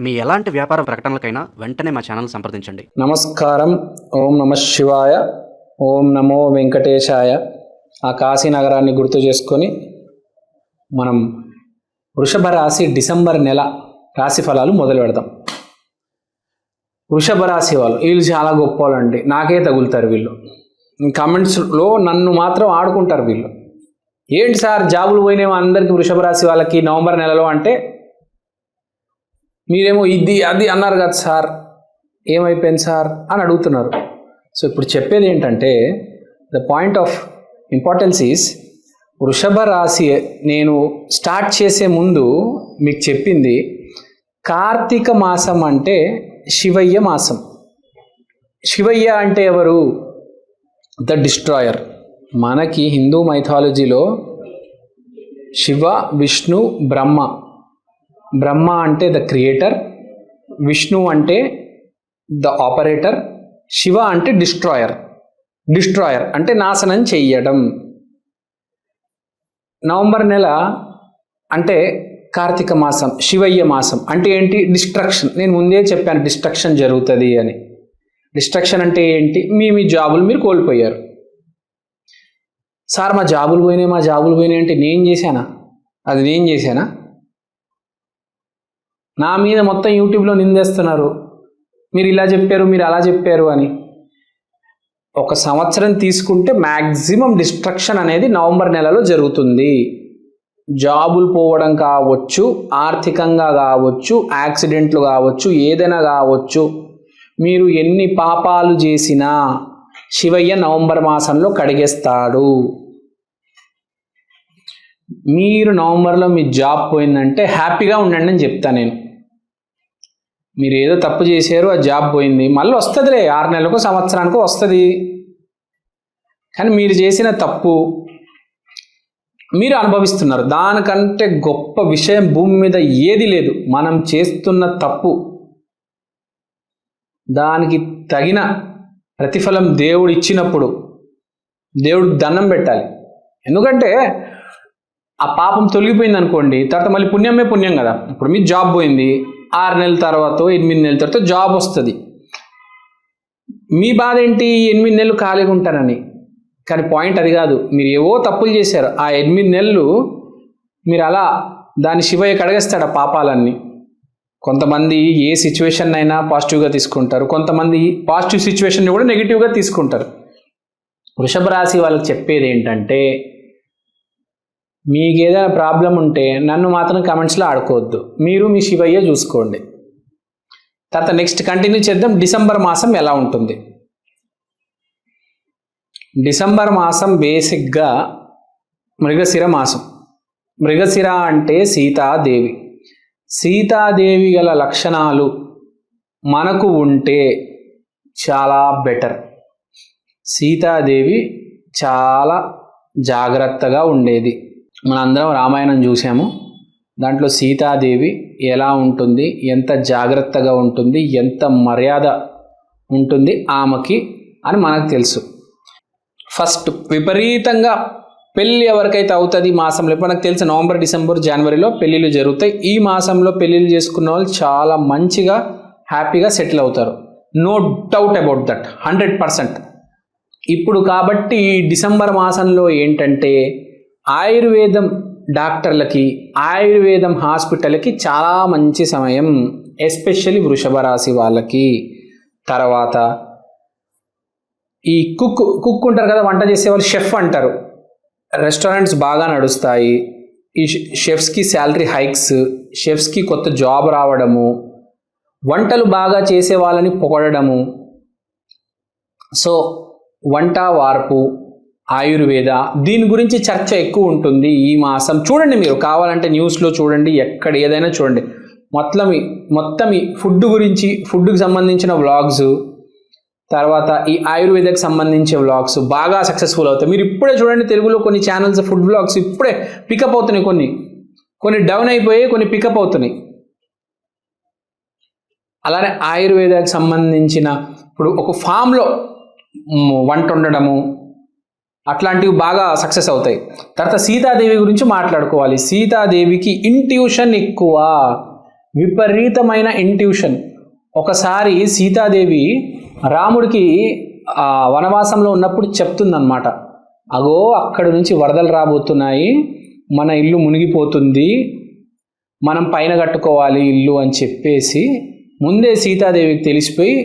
మీ ఎలాంటి వ్యాపార ప్రకటనలకైనా వెంటనే మా ఛానల్ సంప్రదించండి. నమస్కారం. ఓం నమ శివాయ. ఓం నమో వెంకటేశాయ. ఆ కాశీ నగరాన్ని గుర్తు చేసుకొని మనం వృషభ రాశి డిసెంబర్ నెల రాశి ఫలాలు మొదలు పెడదాం. వృషభ రాశి వాళ్ళు వీళ్ళు చాలా గొప్ప వాళ్ళండి, నాకే తగులుతారు వీళ్ళు. కామెంట్స్లో నన్ను మాత్రం ఆడుకుంటారు వీళ్ళు. ఏంటి సార్ జాబులు పోయినేమో అందరికీ వృషభ రాశి వాళ్ళకి నవంబర్ నెలలో అంటే, మీరేమో ఇది అది అన్నారు కదా సార్, ఏమైపోయింది సార్ అని అడుగుతున్నారు. సో ఇప్పుడు చెప్పేది ఏంటంటే, the point of importance is వృషభ రాశి. నేను స్టార్ట్ చేసే ముందు మీకు చెప్పింది, కార్తీక మాసం అంటే శివయ్య మాసం. శివయ్య అంటే ఎవరు? The destroyer. మనకి హిందూ మైథాలజీలో శివ, విష్ణు, బ్రహ్మ. బ్రహ్మ అంటే ద క్రియేటర్, విష్ణు అంటే ద ఆపరేటర్, శివ అంటే డిస్ట్రాయర్. డిస్ట్రాయర్ అంటే నాశనం చెయ్యడం. నవంబర్ నెల అంటే కార్తీక మాసం, శివయ్య మాసం అంటే ఏంటి? డిస్ట్రక్షన్. నేను ముందే చెప్పాను డిస్ట్రక్షన్ జరుగుతుంది అని. డిస్ట్రక్షన్ అంటే ఏంటి? మీ జాబులు మీరు కోల్పోయారు. సార్ మా జాబులు పోయినాయి అంటే నేను చేశానా? అది నేను చేశానా? నా మీద మొత్తం యూట్యూబ్లో నిందేస్తున్నారు, మీరు ఇలా చెప్పారు, మీరు అలా చెప్పారు అని. ఒక సంవత్సరం తీసుకుంటే మ్యాక్సిమం డిస్ట్రక్షన్ అనేది నవంబర్ నెలలో జరుగుతుంది. జాబులు పోవడం కావచ్చు, ఆర్థికంగా కావచ్చు, యాక్సిడెంట్లు కావచ్చు, ఏదైనా కావచ్చు. మీరు ఎన్ని పాపాలు చేసినా శివయ్య నవంబర్ మాసంలో కడిగేస్తాడు. మీరు నవంబర్లో మీ జాబ్ పోయిందంటే హ్యాపీగా ఉండండి అని చెప్తాను నేను. మీరు ఏదో తప్పు చేశారు, ఆ జాబ్ పోయింది, మళ్ళీ వస్తుందిలే, 6 నెలలకు సంవత్సరానికో వస్తుంది. కానీ మీరు చేసిన తప్పు మీరు అనుభవిస్తున్నారు. దానికంటే గొప్ప విషయం భూమి మీద ఏది లేదు. మనం చేస్తున్న తప్పు దానికి తగిన ప్రతిఫలం దేవుడు ఇచ్చినప్పుడు దేవుడు దండం పెట్టాలి. ఎందుకంటే ఆ పాపం తొలగిపోయింది అనుకోండి, తర్వాత మళ్ళీ పుణ్యమే పుణ్యం కదా. ఇప్పుడు మీ జాబ్ పోయింది, 6 నెలల తర్వాత 8 నెలల తర్వాత జాబ్ వస్తుంది. మీ బాధ ఏంటి? 8 నెలలు ఖాళీగా ఉంటారని. కానీ పాయింట్ అది కాదు. మీరు ఏవో తప్పులు చేశారు, ఆ 8 నెలలు మీరు అలా దాన్ని శివయ్య కడిగేస్తాడు ఆ పాపాలన్నీ. కొంతమంది ఏ సిచ్యువేషన్ అయినా పాజిటివ్గా తీసుకుంటారు, కొంతమంది పాజిటివ్ సిచ్యువేషన్ని కూడా నెగిటివ్గా తీసుకుంటారు. వృషభ రాశి వాళ్ళకి చెప్పేది ఏంటంటే, మీకు ఏదైనా ప్రాబ్లం ఉంటే నన్ను మాత్రం కామెంట్స్లో ఆడుకోవద్దు, మీరు మీ శివయ్య చూసుకోండి. తర్వాత నెక్స్ట్ కంటిన్యూ చేద్దాం. డిసెంబర్ మాసం ఎలా ఉంటుంది? డిసెంబర్ మాసం బేసిక్గా మృగశిర మాసం. మృగశిర అంటే సీతాదేవి. సీతాదేవి గల లక్షణాలు మనకు ఉంటే చాలా బెటర్. సీతాదేవి చాలా జాగ్రత్తగా ఉండేది. మనందరం రామాయణం చూసాము. దాంట్లో సీతాదేవి ఎలా ఉంటుంది, ఎంత జాగ్రత్తగా ఉంటుంది, ఎంత మర్యాద ఉంటుంది ఆమెకి అని మనకు తెలుసు. ఫస్ట్ విపరీతంగా పెళ్ళి ఎవరికైతే అవుతుంది ఈ మాసంలో, మనకు తెలుసు నవంబర్, డిసెంబర్, జనవరిలో పెళ్ళిళ్ళు జరుగుతాయి. ఈ మాసంలో పెళ్ళిళ్ళు చేసుకున్న వాళ్ళు చాలా మంచిగా హ్యాపీగా సెటిల్ అవుతారు. No doubt about that, 100%. ఇప్పుడు కాబట్టి డిసెంబర్ మాసంలో ఏంటంటే ఆయుర్వేదం డాక్టర్లకి, ఆయుర్వేదం హాస్పిటల్కి చాలా మంచి సమయం, ఎస్పెషల్లీ వృషభ రాశి వాళ్ళకి. తర్వాత ఈ కుక్ ఉంటారు కదా, వంట చేసేవాళ్ళు, షెఫ్ అంటారు. రెస్టారెంట్స్ బాగా నడుస్తాయి. ఈ షెఫ్స్కి శాలరీ హైక్స్, షెఫ్స్కి కొత్త జాబ్ రావడము, వంటలు బాగా చేసే వాళ్ళని పొగడము. సో వంట వార్పు, ఆయుర్వేద, దీని గురించి చర్చ ఎక్కువ ఉంటుంది ఈ మాసం. చూడండి, మీరు కావాలంటే న్యూస్లో చూడండి, ఎక్కడ ఏదైనా చూడండి. మొత్తం ఈ ఫుడ్ గురించి, ఫుడ్కి సంబంధించిన వ్లాగ్స్, తర్వాత ఈ ఆయుర్వేదకు సంబంధించే వ్లాగ్స్ బాగా సక్సెస్ఫుల్ అవుతాయి. మీరు ఇప్పుడే చూడండి, తెలుగులో కొన్ని ఛానల్స్ ఫుడ్ వ్లాగ్స్ ఇప్పుడే పికప్ అవుతున్నాయి. కొన్ని డౌన్ అయిపోయి కొన్ని పికప్ అవుతున్నాయి. అలానే ఆయుర్వేదానికి సంబంధించిన ఇప్పుడు ఒక ఫామ్లో వంట వండడము అట్లాంటివి బాగా సక్సెస్ అవుతాయి. తర్వాత సీతాదేవి గురించి మాట్లాడుకోవాలి. సీతాదేవికి ఇంట్యూషన్ ఎక్కువ. విపరీతమైన ఇంట్యూషన్. ఒకసారి సీతాదేవి రాముడికి వనవాసంలో ఉన్నప్పుడు చెప్తుందన్నమాట, అగో అక్కడి నుంచి వరదలు రాబోతున్నాయి, మన ఇల్లు మునిగిపోతుంది, మనం పైన కట్టుకోవాలి ఇల్లు అని చెప్పేసి ముందే సీతాదేవికి తెలిసిపోయి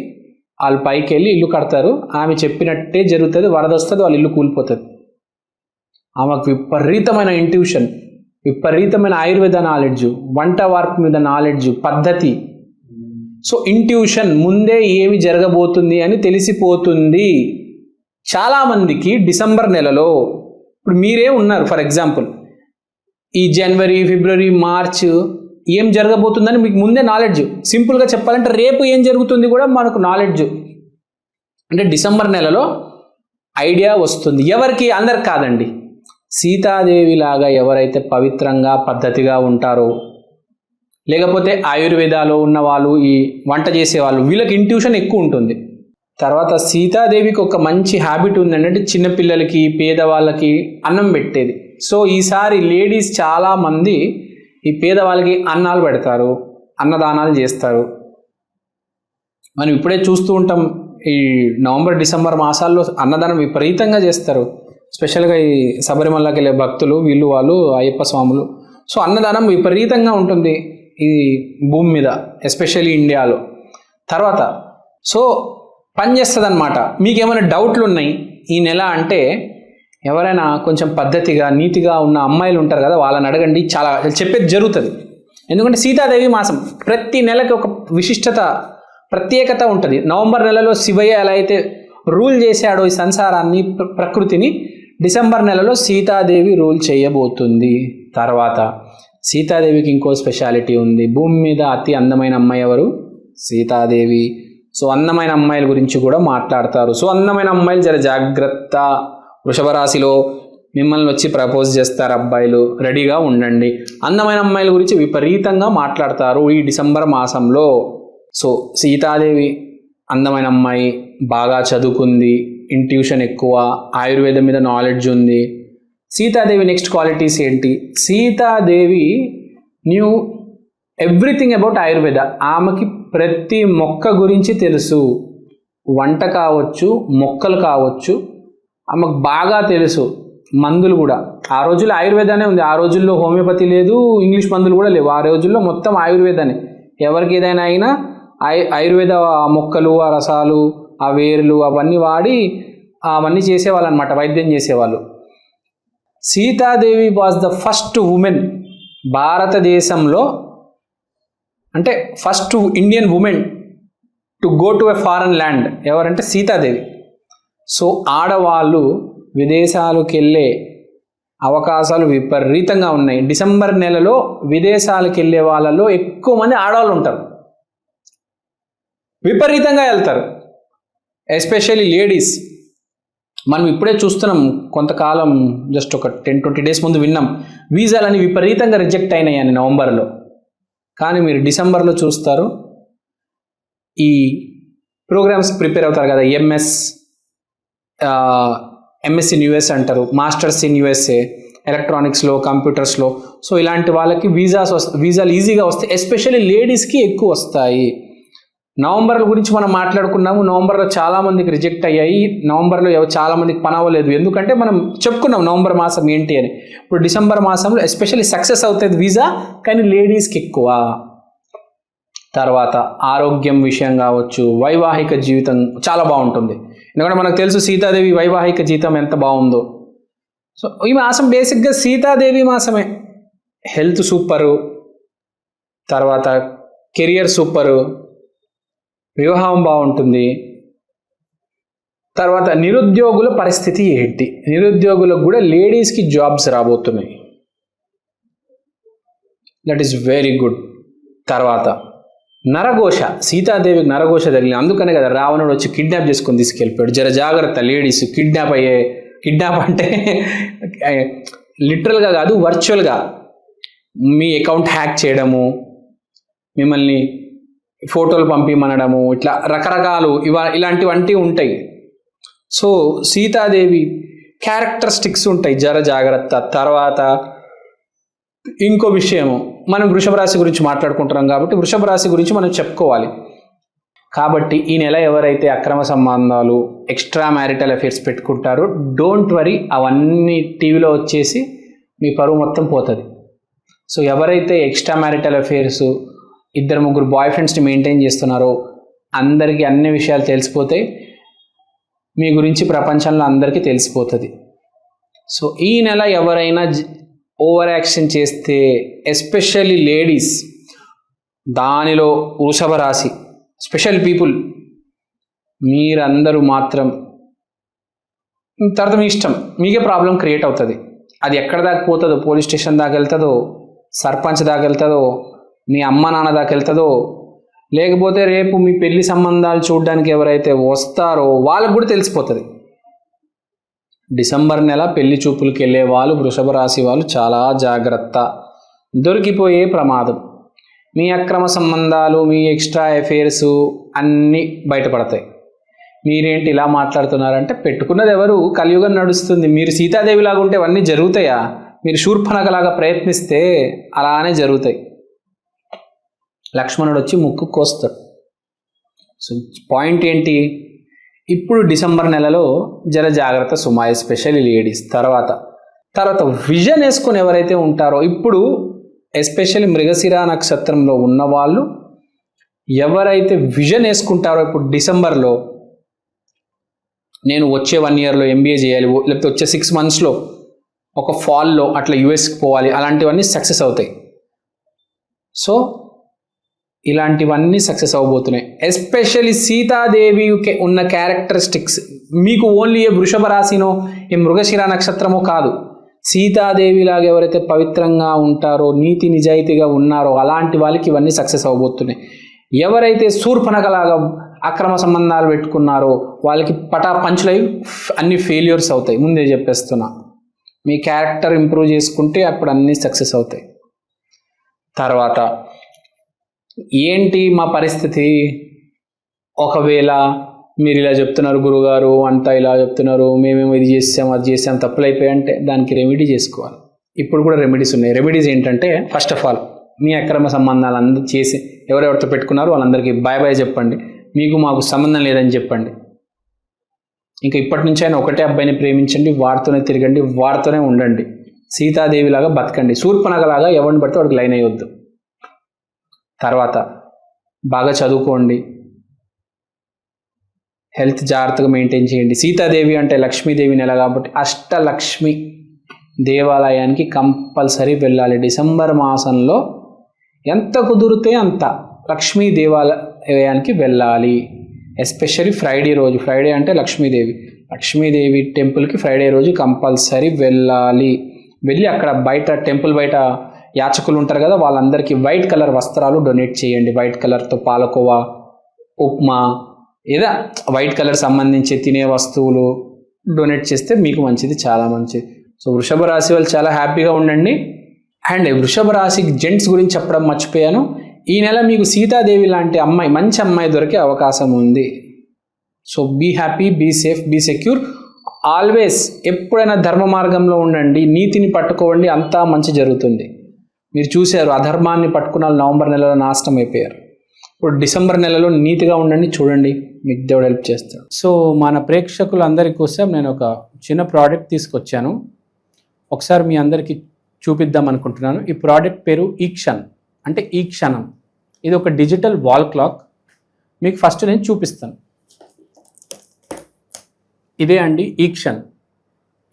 వాళ్ళు పైకి వెళ్ళి ఇల్లు కడతారు. ఆమె చెప్పినట్టే జరుగుతుంది, వరద వస్తుంది, వాళ్ళ ఇల్లు కూలిపోతుంది. ఆమెకు విపరీతమైన ఇంట్యూషన్, విపరీతమైన ఆయుర్వేద నాలెడ్జ్, వంట వార్పు మీద నాలెడ్జ్, పద్ధతి. సో ఇంట్యూషన్, ముందే ఏమి జరగబోతుంది అని తెలిసిపోతుంది. చాలామందికి డిసెంబర్ నెలలో, ఇప్పుడు మీరే ఉన్నారు ఫర్ ఎగ్జాంపుల్, ఈ జనవరి, ఫిబ్రవరి, మార్చ్ ఏం జరగబోతుందని మీకు ముందే నాలెడ్జ్. సింపుల్గా చెప్పాలంటే రేపు ఏం జరుగుతుంది కూడా మనకు నాలెడ్జ్. అంటే డిసెంబర్ నెలలో ఐడియా వస్తుంది. ఎవరికి? అందరికి కాదండి. సీతాదేవి లాగా ఎవరైతే పవిత్రంగా పద్ధతిగా ఉంటారో, లేకపోతే ఆయుర్వేదాలో ఉన్న వాళ్ళు, ఈ వంట చేసేవాళ్ళు, వీళ్ళకి ఇంట్యూషన్ ఎక్కువ ఉంటుంది. తర్వాత సీతాదేవికి ఒక మంచి హ్యాబిట్ ఉందంటే చిన్నపిల్లలకి, పేదవాళ్ళకి అన్నం పెట్టేది. సో ఈసారి లేడీస్ చాలామంది ఈ పేదవాళ్ళకి అన్నాలు పెడతారు, అన్నదానాలు చేస్తారు. మనం ఇప్పుడే చూస్తూ ఉంటాం, ఈ నవంబర్, డిసెంబర్ మాసాల్లో అన్నదానం విపరీతంగా చేస్తారు. స్పెషల్గా ఈ శబరిమలకి వెళ్ళే భక్తులు, వీళ్ళు వాళ్ళు అయ్యప్ప స్వాములు. సో అన్నదానం విపరీతంగా ఉంటుంది ఈ భూమి మీద, ఎస్పెషల్లీ ఇండియాలో. తర్వాత సో పనిచేస్తుంది అన్నమాట. మీకు ఏమైనా డౌట్లు ఉన్నాయి ఈ నెల అంటే, ఎవరైనా కొంచెం పద్ధతిగా నీతిగా ఉన్న అమ్మాయిలు ఉంటారు కదా, వాళ్ళని అడగండి, చాలా చెప్పేది జరుగుతుంది. ఎందుకంటే సీతాదేవి మాసం ప్రతి నెలకి ఒక విశిష్టత, ప్రత్యేకత ఉంటుంది. నవంబర్ నెలలో శివయ్య ఎలా అయితే రూల్ చేశాడో ఈ సంసారాన్ని, ప్రకృతిని, డిసెంబర్ నెలలో సీతాదేవి రూల్ చేయబోతుంది. తర్వాత సీతాదేవికి ఇంకో స్పెషాలిటీ ఉంది. భూమి మీద అతి అందమైన అమ్మాయి ఎవరు? సీతాదేవి. సో అందమైన అమ్మాయిల గురించి కూడా మాట్లాడతారు. సో అందమైన అమ్మాయిలు జర జాగ్రత్త. వృషభ రాశిలో మిమ్మల్ని వచ్చి ప్రపోజ్ చేస్తారు అబ్బాయిలు, రెడీగా ఉండండి. అందమైన అమ్మాయిల గురించి విపరీతంగా మాట్లాడతారు ఈ డిసెంబర్ మాసంలో. సో సీతాదేవి అందమైన అమ్మాయి, బాగా చదువుకుంది, ఇంట్యూషన్ ఎక్కువ, ఆయుర్వేదం మీద నాలెడ్జ్ ఉంది. సీతాదేవి నెక్స్ట్ క్వాలిటీస్ ఏంటి? Sitadevi new everything about Ayurveda. ఆమెకి ప్రతి మొక్క గురించి తెలుసు. వంట కావచ్చు, మొక్కలు కావచ్చు, ఆమెకు బాగా తెలుసు. మందులు కూడా, ఆ రోజుల్లో ఆయుర్వేదానే ఉంది. ఆ రోజుల్లో హోమియోపతి లేదు, ఇంగ్లీష్ మందులు కూడా లేవు. ఆ రోజుల్లో మొత్తం ఆయుర్వేదానే. ఎవరికి ఏదైనా అయినా ఆయుర్వేద మొక్కలు, ఆ రసాలు, ఆ వేర్లు అవన్నీ వాడి అవన్నీ చేసేవాళ్ళు అనమాట, వైద్యం చేసేవాళ్ళు. Sitadevi was the first women భారతదేశంలో, అంటే first Indian women to go to a foreign land. ఎవరంటే సీతాదేవి. సో ఆడవాళ్ళు విదేశాలకు వెళ్ళే అవకాశాలు విపరీతంగా ఉన్నాయి. డిసెంబర్ నెలలో విదేశాలకు వెళ్ళే వాళ్ళలో ఎక్కువ మంది ఆడవాళ్ళు ఉంటారు, విపరీతంగా వెళ్తారు, ఎస్పెషల్లీ లేడీస్. మనం ఇప్పుడే చూస్తున్నాం, కొంతకాలం జస్ట్ ఒక 10-20 డేస్ ముందు విన్నాం, వీసాలని విపరీతంగా రిజెక్ట్ అయినాయని నవంబర్లో. కానీ మీరు డిసెంబర్లో చూస్తారు, ఈ ప్రోగ్రామ్స్ ప్రిపేర్ అవుతారు కదా, ఎంఎస్సి ఇన్ యూఎస్ అంటారు, మాస్టర్స్ ఇన్ యూఎస్ఏ, ఎలక్ట్రానిక్స్లో, కంప్యూటర్స్లో. సో ఇలాంటి వాళ్ళకి వీసాలు ఈజీగా వస్తాయి, ఎస్పెషల్లీ లేడీస్కి ఎక్కువ వస్తాయి. నవంబర్ గురించి మనం మాట్లాడుకున్నాము. నవంబర్లో చాలామందికి రిజెక్ట్ అయ్యాయి. నవంబర్లో చాలామందికి పని అవ్వలేదు. ఎందుకంటే మనం చెప్పుకున్నాం నవంబర్ మాసం ఏంటి అని. ఇప్పుడు డిసెంబర్ మాసంలో ఎస్పెషల్లీ సక్సెస్ అవుతుంది వీసా, కానీ లేడీస్కి ఎక్కువ. తర్వాత ఆరోగ్యం విషయం కావచ్చు, వైవాహిక జీవితం చాలా బాగుంటుంది. ఎందుకంటే మనకు తెలుసు సీతాదేవి వైవాహిక జీవితం ఎంత బాగుందో. సో ఈ మాసం బేసిక్గా సీతాదేవి మాసమే. హెల్త్ సూపరు, తర్వాత కెరియర్ సూపరు, వివాహం బాగుంటుంది. తర్వాత నిరుద్యోగుల పరిస్థితి ఏంటి? నిరుద్యోగులకు కూడా లేడీస్కి జాబ్స్ రాబోతున్నాయి. That is very good. తర్వాత నరఘోష, సీతాదేవికి నరఘోష తగిలింది. అందుకనే కదా రావణుడు వచ్చి కిడ్నాప్ చేసుకొని తీసుకెళ్ళిపోయాడు. జర జాగ్రత్త లేడీస్, కిడ్నాప్ అంటే లిటరల్గా కాదు, వర్చువల్గా మీ అకౌంట్ హ్యాక్ చేయడము, మిమ్మల్ని ఫోటోలు పంపిమనడము, ఇట్లా రకరకాలు ఇలాంటివంటి ఉంటాయి. సో సీతాదేవి క్యారెక్టరిస్టిక్స్ ఉంటాయి, జర జాగ్రత్త. తర్వాత ఇంకో విషయము, మనం వృషభ రాశి గురించి మాట్లాడుకుంటున్నాం కాబట్టి వృషభ రాశి గురించి మనం చెప్పుకోవాలి. కాబట్టి ఈ నెల ఎవరైతే అక్రమ సంబంధాలు, ఎక్స్ట్రా మ్యారిటల్ అఫేర్స్ పెట్టుకుంటారో డోంట్ వరీ, అవన్నీ టీవీలో వచ్చేసి మీ పరువు మొత్తం పోతుంది. సో ఎవరైతే ఎక్స్ట్రా మ్యారిటల్ అఫేర్స్, 2-3 బాయ్ ఫ్రెండ్స్ని మెయింటైన్ చేస్తున్నారో అందరికీ అన్ని విషయాలు తెలిసిపోతాయి, మీ గురించి ప్రపంచంలో అందరికీ తెలిసిపోతుంది. సో ఈ నెల ఎవరైనా ఓవర్ యాక్షన్ చేస్తే, ఎస్పెషల్లీ లేడీస్, దానిలో వృషభ రాశి స్పెషల్ పీపుల్, మీరందరూ మాత్రం తర్వాత మీ ఇష్టం, మీకే ప్రాబ్లం క్రియేట్ అవుతుంది. అది ఎక్కడ దాకా పోతుందో, పోలీస్ స్టేషన్ దాకా వెళ్తుందో, సర్పంచ్ దాకా వెళ్తుందో, మీ అమ్మ నాన్న దాకా వెళ్తుందో, లేకపోతే రేపు మీ పెళ్లి సంబంధాలు చూడడానికి ఎవరైతే వస్తారో వాళ్ళకు కూడా తెలిసిపోతుంది. డిసెంబర్ నెల పెళ్లి చూపులకు వెళ్ళే వాళ్ళు, వృషభ రాశి వాళ్ళు చాలా జాగ్రత్త, దొరికిపోయే ప్రమాదం. మీ అక్రమ సంబంధాలు, మీ ఎక్స్ట్రా అఫేర్స్ అన్నీ బయటపడతాయి. మీరేంటి ఇలా మాట్లాడుతున్నారంటే, పెట్టుకున్నది ఎవరు? కలియుగం నడుస్తుంది. మీరు సీతాదేవిలాగా ఉంటే అవన్నీ జరుగుతాయా? మీరు శూర్పణఖలాగా ప్రయత్నిస్తే అలానే జరుగుతాయి. లక్ష్మణుడు వచ్చి ముక్కు కోస్తాడు. సో పాయింట్ ఏంటి? ఇప్పుడు డిసెంబర్ నెలలో జర జాగ్రత్త సుమా, ఎస్పెషల్లీ లేడీస్. తర్వాత విజన్ వేసుకొని ఎవరైతే ఉంటారో, ఇప్పుడు ఎస్పెషల్లీ మృగశిర నక్షత్రంలో ఉన్నవాళ్ళు ఎవరైతే విజన్ వేసుకుంటారో, ఇప్పుడు డిసెంబర్లో నేను వచ్చే 1 ఇయర్లో MBA చేయాలి, లేకపోతే వచ్చే 6 మంత్స్లో ఒక ఫాల్లో అట్లా యుఎస్కి పోవాలి, అలాంటివన్నీ సక్సెస్ అవుతాయి. సో ఇలాంటివన్నీ సక్సెస్ అవ్వబోతున్నాయి. ఎస్పెషల్లీ సీతాదేవికి ఉన్న క్యారెక్టరిస్టిక్స్ మీకు ఓన్లీ ఏ వృషభ రాశినో ఏ మృగశిర నక్షత్రమో కాదు, సీతాదేవిలాగా ఎవరైతే పవిత్రంగా ఉంటారో, నీతి నిజాయితీగా ఉన్నారో అలాంటి వాళ్ళకి ఇవన్నీ సక్సెస్ అవ్వబోతున్నాయి. ఎవరైతే శూర్పణఖలాగా అక్రమ సంబంధాలు పెట్టుకున్నారో వాళ్ళకి పంచులై అన్ని ఫెయిల్యూర్స్ అవుతాయి. ముందే చెప్పేస్తున్నా, మీ క్యారెక్టర్ ఇంప్రూవ్ చేసుకుంటే అప్పుడు అన్నీ సక్సెస్ అవుతాయి. తర్వాత ఏంటి మా పరిస్థితి? ఒకవేళ మీరు ఇలా చెప్తున్నారు గురుగారు, అంతా ఇలా చెప్తున్నారు, మేమేమో ఇది చేసాం అది చేసాం, తప్పులు అయిపోయాయంటే దానికి రెమెడీ చేసుకోవాలి. ఇప్పుడు కూడా రెమెడీస్ ఉన్నాయి. రెమెడీస్ ఏంటంటే, ఫస్ట్ ఆఫ్ ఆల్ మీ అక్రమ సంబంధాలు అందరూ చేసి ఎవరెవరితో పెట్టుకున్నారో వాళ్ళందరికీ బాయ్ బాయ్ చెప్పండి, మీకు మాకు సంబంధం లేదని చెప్పండి. ఇంకా ఇప్పటి నుంచి అయినా ఒకటే అబ్బాయిని ప్రేమించండి, వాడితోనే తిరగండి, వాడితోనే ఉండండి, సీతాదేవిలాగా బతకండి. శూర్పణఖలాగా ఎవరిని పడితే వాడికి లైన్ అయ్యొద్దు. తర్వాత బాగా చదువుకోండి, హెల్త్ జాగ్రత్తగా మెయింటైన్ చేయండి. సీతాదేవి అంటే లక్ష్మీదేవి నెల కాబట్టి అష్టలక్ష్మి దేవాలయానికి కంపల్సరీ వెళ్ళాలి. డిసెంబర్ మాసంలో ఎంత కుదిరితే అంత లక్ష్మీ దేవాలయానికి వెళ్ళాలి. ఎస్పెషల్లీ ఫ్రైడే రోజు, ఫ్రైడే అంటే లక్ష్మీదేవి టెంపుల్కి ఫ్రైడే రోజు కంపల్సరీ వెళ్ళాలి. వెళ్ళి అక్కడ బయట టెంపుల్ బయట యాచకులు ఉంటారు కదా, వాళ్ళందరికీ వైట్ కలర్ వస్త్రాలు డొనేట్ చేయండి. వైట్ కలర్తో పాలకోవా, ఉప్మా, ఏదా వైట్ కలర్ సంబంధించి తినే వస్తువులు డొనేట్ చేస్తే మీకు మంచిది, చాలా మంచిది. సో వృషభ రాశి వాళ్ళు చాలా హ్యాపీగా ఉండండి. అండ్ వృషభ రాశి జెంట్స్ గురించి చెప్పడం మర్చిపోయాను. ఈ నెల మీకు సీతాదేవి లాంటి అమ్మాయి, మంచి అమ్మాయి దొరికే అవకాశం ఉంది. So be happy, be safe, be secure. Always ఎప్పుడైనా ధర్మ మార్గంలో ఉండండి, నీతిని పట్టుకోండి, అంతా మంచి జరుగుతుంది. మీరు చూశారు, అధర్మాన్ని పట్టుకున్న నవంబర్ నెలలో నాశనం అయిపోయారు. ఇప్పుడు డిసెంబర్ నెలలో నీతిగా ఉండండి, చూడండి, మీకు దేవుడు హెల్ప్ చేస్తాడు. సో మన ప్రేక్షకులందరి కోసం నేను ఒక చిన్న ప్రోడక్ట్ తీసుకొచ్చాను, ఒకసారి మీ అందరికీ చూపిద్దాం అనుకుంటున్నాను. ఈ ప్రోడక్ట్ పేరు ఈక్షన్, అంటే ఈ క్షణం. ఇది ఒక డిజిటల్ వాల్ క్లాక్. మీకు ఫస్ట్ నేను చూపిస్తాను. ఇదే అండి ఈక్షన్.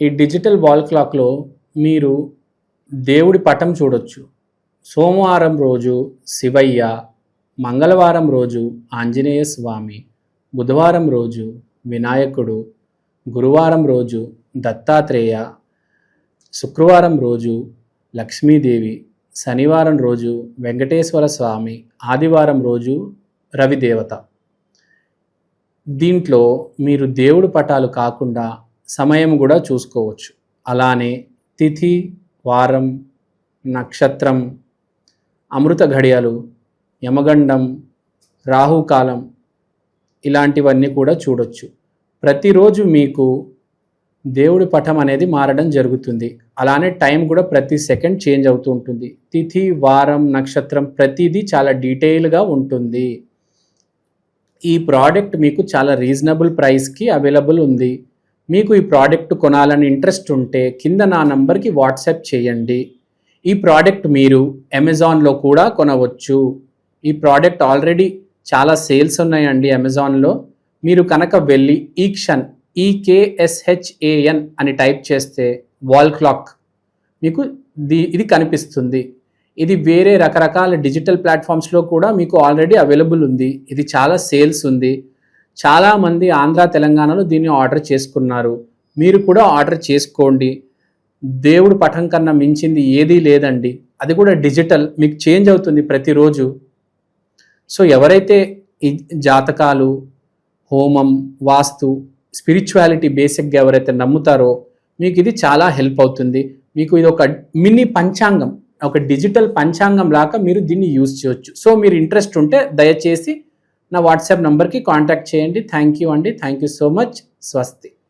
ఈ డిజిటల్ వాల్ క్లాక్లో మీరు దేవుడి పటం చూడొచ్చు. సోమవారం రోజు శివయ్య, మంగళవారం రోజు ఆంజనేయ స్వామి, బుధవారం రోజు వినాయకుడు, గురువారం రోజు దత్తాత్రేయ, శుక్రవారం రోజు లక్ష్మీదేవి, శనివారం రోజు వెంకటేశ్వర స్వామి, ఆదివారం రోజు రవిదేవత. దీంట్లో మీరు దేవుడి పటాలు కాకుండా సమయం కూడా చూసుకోవచ్చు. అలానే తిథి, వారం, నక్షత్రం, అమృత ఘడియలు, యమగండం, రాహుకాలం, ఇలాంటివన్నీ కూడా చూడొచ్చు. ప్రతిరోజు మీకు దేవుడి పటం అనేది మారడం జరుగుతుంది. అలానే టైం కూడా ప్రతి సెకండ్ చేంజ్ అవుతూ ఉంటుంది. తిథి, వారం, నక్షత్రం ప్రతిదీ చాలా డీటెయిల్గా ఉంటుంది. ఈ ప్రోడక్ట్ మీకు చాలా రీజనబుల్ ప్రైస్కి అవైలబుల్ ఉంది. మీకు ఈ ప్రోడక్ట్ కొనాలని ఇంట్రెస్ట్ ఉంటే కింద నా నంబర్కి వాట్సాప్ చేయండి. ఈ ప్రోడక్ట్ మీరు అమెజాన్లో కూడా కొనవచ్చు. ఈ ప్రోడక్ట్ ఆల్రెడీ చాలా సేల్స్ ఉన్నాయండి అమెజాన్లో. మీరు కనుక వెళ్ళి ఈక్షన్ EKSHAN అని టైప్ చేస్తే వాల్ క్లాక్ మీకు ఇది కనిపిస్తుంది. ఇది వేరే రకరకాల డిజిటల్ ప్లాట్ఫామ్స్లో కూడా మీకు ఆల్రెడీ అవైలబుల్ ఉంది. ఇది చాలా సేల్స్ ఉంది. చాలామంది ఆంధ్ర, తెలంగాణలో దీన్ని ఆర్డర్ చేసుకున్నారు. మీరు కూడా ఆర్డర్ చేసుకోండి. దేవుడి పటం కన్నా మించింది ఏదీ లేదండి. అది కూడా డిజిటల్, మీకు చేంజ్ అవుతుంది ప్రతిరోజు. సో ఎవరైతే ఈ జాతకాలు, హోమం, వాస్తు, స్పిరిచువాలిటీ బేసిక్గా ఎవరైతే నమ్ముతారో మీకు ఇది చాలా హెల్ప్ అవుతుంది. మీకు ఇది ఒక మినీ పంచాంగం, ఒక డిజిటల్ పంచాంగం లాగా మీరు దీన్ని యూజ్ చేయొచ్చు. సో మీరు ఇంట్రెస్ట్ ఉంటే దయచేసి నా వాట్సాప్ నంబర్కి కాంటాక్ట్ చేయండి. థ్యాంక్ యూ అండి. Thank you so much. స్వస్తి.